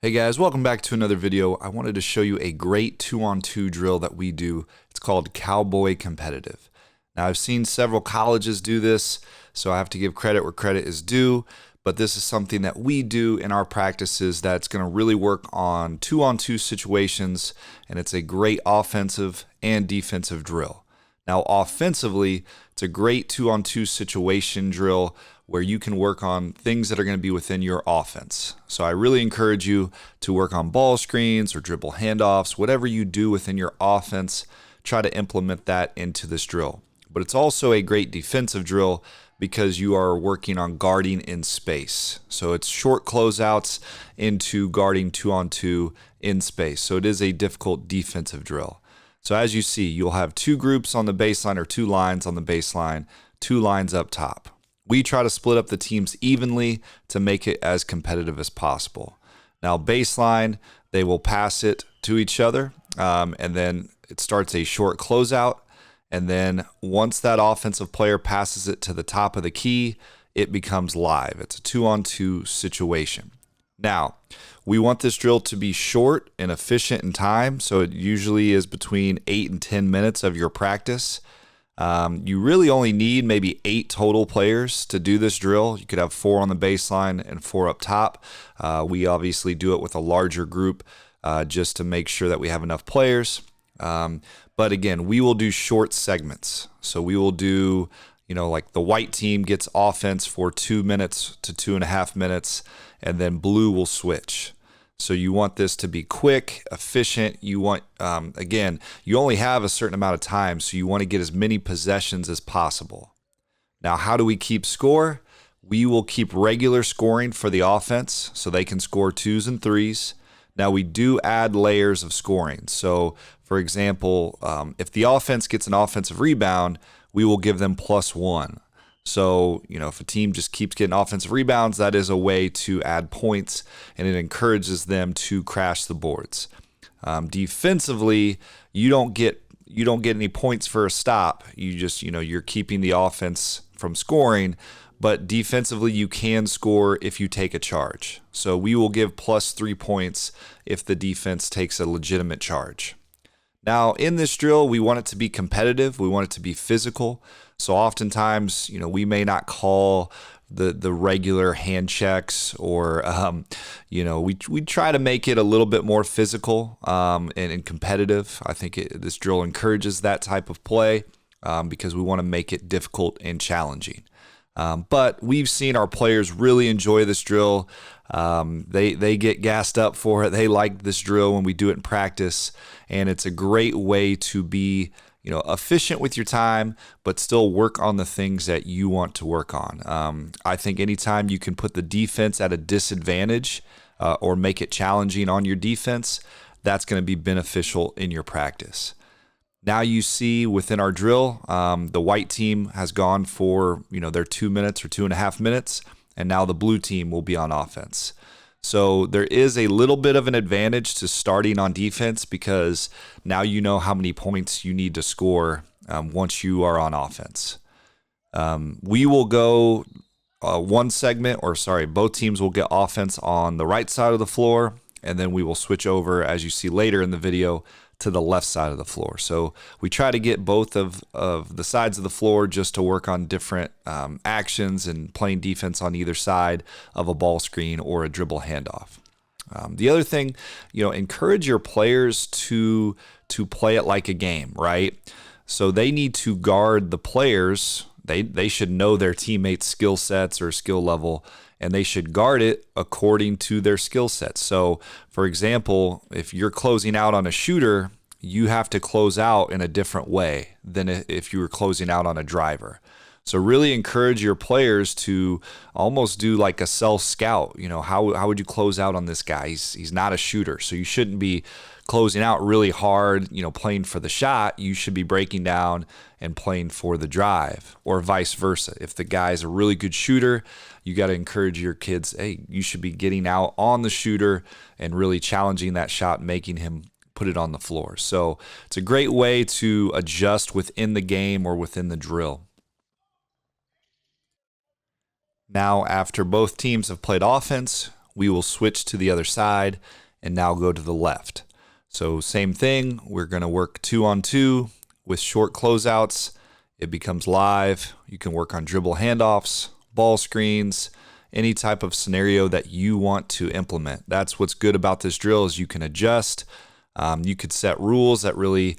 Hey guys, welcome back to another video. I wanted to show you a great 2-on-2 drill that we do. It's called Cowboy Competitive. Now I've seen several colleges do this, so I have to give credit where credit is due, but this is something that we do in our practices that's going to really work on 2-on-2 situations, and it's a great offensive and defensive drill. Now offensively, it's a great 2-on-2 situation drill where you can work on things that are going to be within your offense. So I really encourage you to work on ball screens or dribble handoffs, whatever you do within your offense, try to implement that into this drill. But it's also a great defensive drill because you are working on guarding in space. So it's short closeouts into guarding 2-on-2 in space. So it is a difficult defensive drill. So as you see, you'll have two groups on the baseline or two lines on the baseline, two lines up top. We try to split up the teams evenly to make it as competitive as possible. Now baseline, they will pass it to each other, and then it starts a short closeout. And then once that offensive player passes it to the top of the key, it becomes live. It's a 2-on-2 situation. Now, we want this drill to be short and efficient in time, so it usually is between 8 and 10 minutes of your practice. You really only need maybe 8 total players to do this drill. You could have 4 on the baseline and 4 up top. We obviously do it with a larger group just to make sure that we have enough players. But again, we will do short segments. So we will do, like the white team gets offense for 2 minutes to 2.5 minutes, and then blue will switch. So you want this to be quick, efficient. You want, again, you only have a certain amount of time, so you want to get as many possessions as possible. Now, how do we keep score? We will keep regular scoring for the offense, so they can score 2s and 3s. Now, we do add layers of scoring. So, for example, if the offense gets an offensive rebound, we will give them +1. So, if a team just keeps getting offensive rebounds, that is a way to add points, and it encourages them to crash the boards. Defensively, you don't get any points for a stop. You just, you're keeping the offense from scoring, but defensively you can score if you take a charge. So we will give +3 points if the defense takes a legitimate charge. Now, in this drill, we want it to be competitive. We want it to be physical. So oftentimes, we may not call the regular hand checks, or we try to make it a little bit more physical and competitive. I think this drill encourages that type of play because we want to make it difficult and challenging. But we've seen our players really enjoy this drill. They get gassed up for it. They like this drill when we do it in practice, and it's a great way to be efficient with your time, but still work on the things that you want to work on. I think anytime you can put the defense at a disadvantage or make it challenging on your defense, that's going to be beneficial in your practice. Now you see within our drill, the white team has gone for their 2 minutes or 2.5 minutes, and now the blue team will be on offense. So there is a little bit of an advantage to starting on defense because now you know how many points you need to score once you are on offense. We will go both teams will get offense on the right side of the floor, and then we will switch over, as you see later in the video, to the left side of the floor. So we try to get both of the sides of the floor just to work on different actions and playing defense on either side of a ball screen or a dribble handoff. The other thing, encourage your players to play it like a game, right? So they need to guard the players. They should know their teammates' skill sets or skill level, and they should guard it according to their skill sets. So, for example, if you're closing out on a shooter, you have to close out in a different way than if you were closing out on a driver. So really encourage your players to almost do like a self-scout. How would you close out on this guy? He's not a shooter, so you shouldn't be closing out really hard, playing for the shot. You should be breaking down and playing for the drive, or vice versa. If the guy's a really good shooter, you got to encourage your kids, hey, you should be getting out on the shooter and really challenging that shot, making him put it on the floor. So it's a great way to adjust within the game or within the drill. Now, after both teams have played offense, we will switch to the other side and now go to the left. So same thing, we're going to work 2-on-2 with short closeouts. It becomes live. You can work on dribble handoffs, ball screens, any type of scenario that you want to implement. That's what's good about this drill is you can adjust. You could set rules that really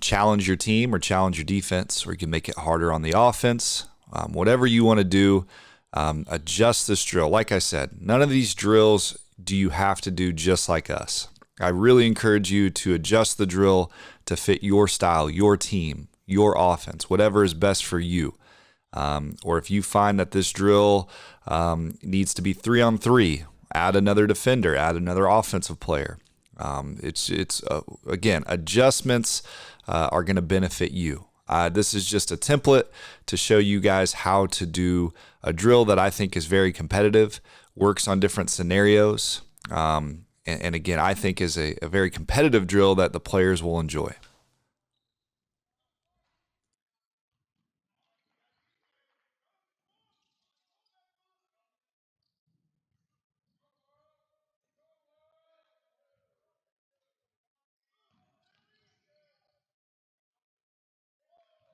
challenge your team or challenge your defense, or you can make it harder on the offense. Whatever you want to do, adjust this drill. Like I said, none of these drills do you have to do just like us. I really encourage you to adjust the drill to fit your style, your team, your offense, whatever is best for you. Or if you find that this drill needs to be 3-on-3, add another defender, add another offensive player. Again, adjustments are going to benefit you. This is just a template to show you guys how to do a drill that I think is very competitive, works on different scenarios, and again, I think is a very competitive drill that the players will enjoy.